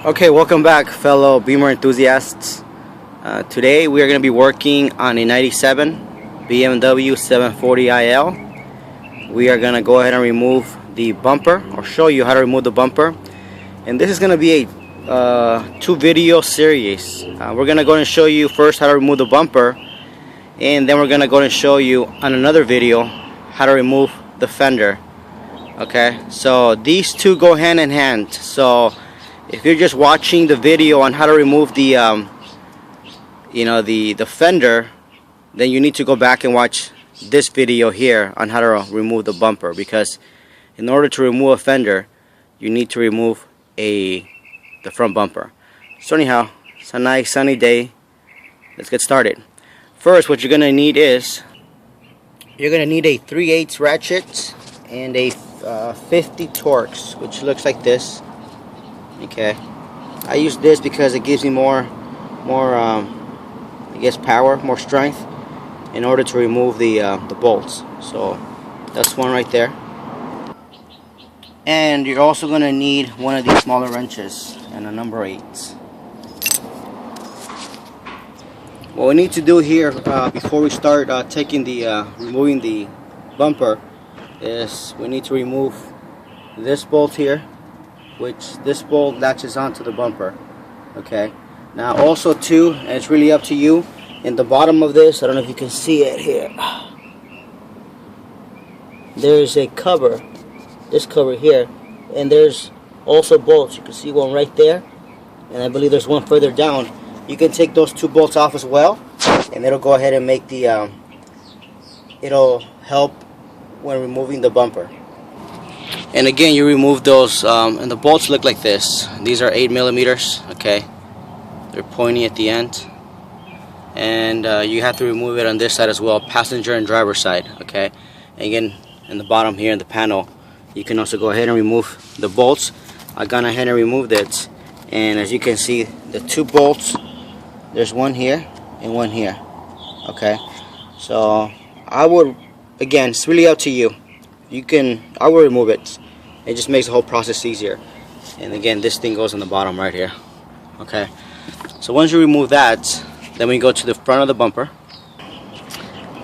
Okay, welcome back, fellow Beamer enthusiasts. Today we are going to be working on a 97 BMW 740iL. We are going to go ahead and remove the bumper, or show you how to remove the bumper. And this is going to be a two video series. We're going to go and show you first how to remove the bumper, and then we're going to go and show you on another video how to remove the fender. Okay, so these two go hand in hand. So if you're just watching the video on how to remove the the fender, then you need to go back and watch this video here on how to remove the bumper, because in order to remove a fender you need to remove the front bumper. So anyhow, it's a nice sunny day. Let's get started. First, what you're gonna need is you're gonna need a 3/8 ratchet and a 50 Torx, which looks like this. Okay, I use this because it gives me more I guess power, more strength in order to remove the bolts. So that's one right there. And you're also going to need one of these smaller wrenches and a number 8. What we need to do here before we start taking the removing the bumper is we need to remove this bolt here, which this bolt latches onto the bumper. Okay, now also too, and it's really up to you, in the bottom of this, I don't know if you can see it here, there's a cover, this cover here, and there's also bolts. You can see one right there, and I believe there's one further down. You can take those two bolts off as well, and it'll go ahead and make the it'll help when removing the bumper. And again, you remove those, and the bolts look like this. These are 8mm. Okay, they're pointy at the end, and you have to remove it on this side as well, passenger and driver side. Okay, and again, in the bottom here in the panel, you can also go ahead and remove the bolts. I gone ahead and removed it, and as you can see, the two bolts, there's one here and one here. Okay, so I would, again, it's really up to you. I will remove it. It just makes the whole process easier. And again, this thing goes on the bottom right here. Okay, so once you remove that, then we go to the front of the bumper.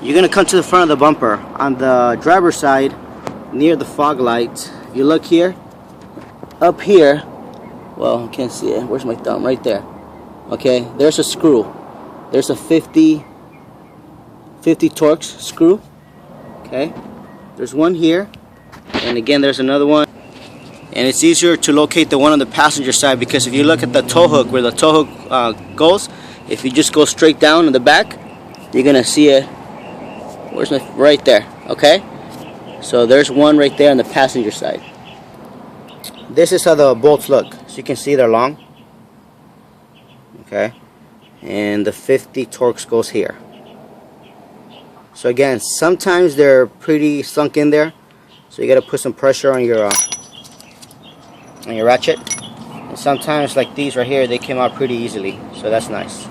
You're gonna come to the front of the bumper on the driver's side, near the fog light. If you look here, up here, well, you can't see it. Where's my thumb? Right there. Okay, there's a screw. There's a 50 Torx screw. Okay, there's one here, and again there's another one. And it's easier to locate the one on the passenger side, because if you look at the tow hook, where the tow hook goes, if you just go straight down in the back, you're gonna see it. Where's my, right there. Okay, so there's one right there on the passenger side. This is how the bolts look. So you can see they're long. Okay, and the 50 Torx goes here. So again, sometimes they're pretty sunk in there, so you got to put some pressure on your ratchet. And sometimes, like these right here, they came out pretty easily, so that's nice.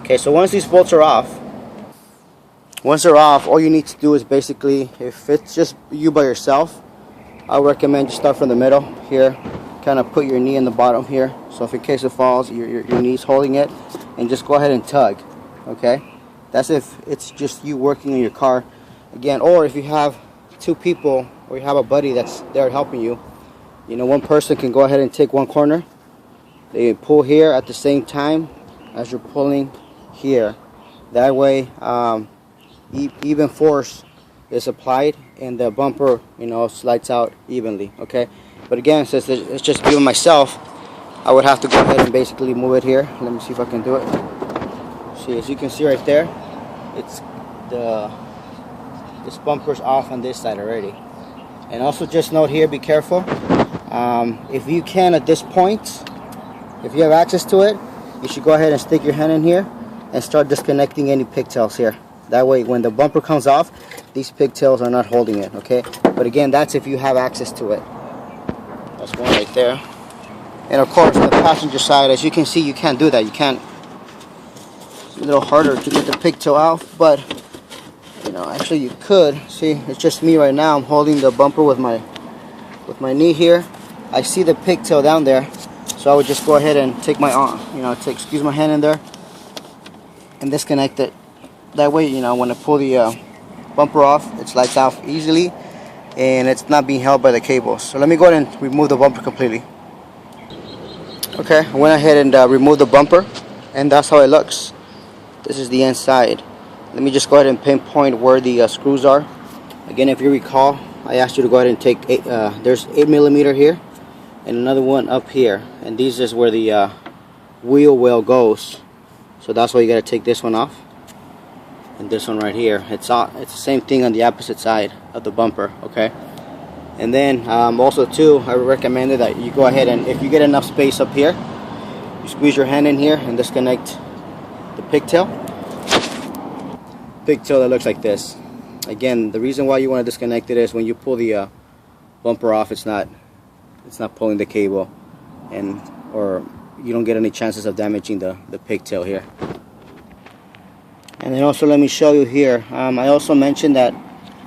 Okay, so once these bolts are off, all you need to do is basically, if it's just you by yourself, I recommend you start from the middle here, kind of put your knee in the bottom here, so if in case it falls, your knee's holding it, and just go ahead and tug. Okay, that's if it's just you working in your car. Again, or if you have two people, or you have a buddy that's there helping you, one person can go ahead and take one corner. They pull here at the same time as you're pulling here. That way, even force is applied, and the bumper, slides out evenly. Okay, but again, since it's just me myself, I would have to go ahead and basically move it here. Let me see if I can do it. See, as you can see right there, it's this bumper's off on this side already. And also just note here, be careful. If you can, at this point, if you have access to it, you should go ahead and stick your hand in here and start disconnecting any pigtails here. That way, when the bumper comes off, these pigtails are not holding it. Okay, but again, that's if you have access to it. That's one right there. And of course, on the passenger side, as you can see, you can't do that. You can't. It's a little harder to get the pigtail out, but actually you could. See, it's just me right now. I'm holding the bumper with my knee here. I see the pigtail down there, So I would just go ahead and take my arm, excuse my hand in there and disconnect it. That way, when I pull the bumper off, it slides off easily and it's not being held by the cables. So let me go ahead and remove the bumper completely. Okay, I went ahead and removed the bumper, and that's how it looks. This is the inside. Let me just go ahead and pinpoint where the screws are. Again, if you recall, I asked you to go ahead and take there's 8mm here and another one up here, and these is where the wheel well goes. So that's why you got to take this one off, and this one right here. It's the same thing on the opposite side of the bumper. Okay, and then also too, I would recommend that you go ahead and, if you get enough space up here, you squeeze your hand in here and disconnect the pigtail that looks like this. Again, the reason why you want to disconnect it is when you pull the bumper off, it's not pulling the cable, or you don't get any chances of damaging the pigtail here. And then also, let me show you here, I also mentioned that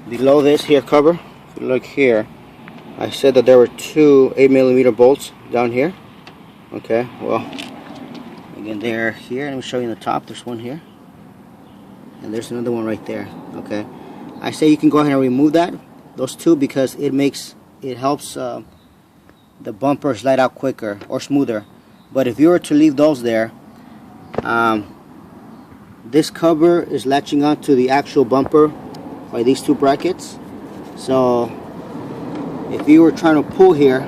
below this here cover, if you look here, I said that there were 2 8mm bolts down here. Okay, well, again, they're here. Let me show you in the top. There's one here, and there's another one right there. Okay, I say you can go ahead and remove those 2, because it helps the bumper slide out quicker or smoother. But if you were to leave those there, this cover is latching onto the actual bumper by these 2 brackets. So if you were trying to pull here,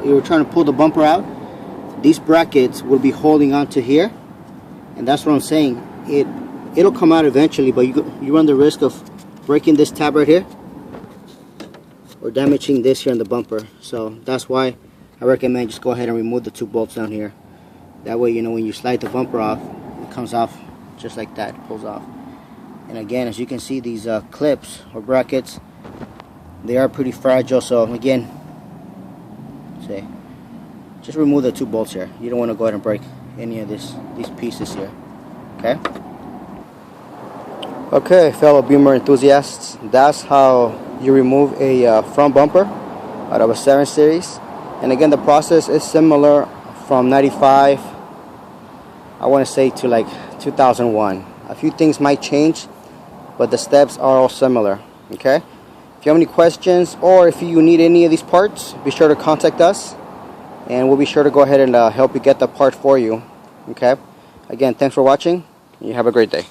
you were trying to pull the bumper out, these brackets will be holding onto here, and that's what I'm saying. It'll come out eventually, but you run the risk of breaking this tab right here or damaging this here in the bumper. So that's why I recommend just go ahead and remove the 2 bolts down here. That way, when you slide the bumper off, it comes off just like that, it pulls off. And again, as you can see, these clips or brackets, they are pretty fragile. So again, just remove the 2 bolts here. You don't want to go ahead and break any of these pieces here. Okay, fellow Beamer enthusiasts, that's how you remove a front bumper out of a 7 Series. And again, the process is similar from 95, I want to say, to like 2001. A few things might change, but the steps are all similar. Okay, if you have any questions, or if you need any of these parts, be sure to contact us, and we'll be sure to go ahead and help you get the part for you. Okay, again, thanks for watching. You have a great day.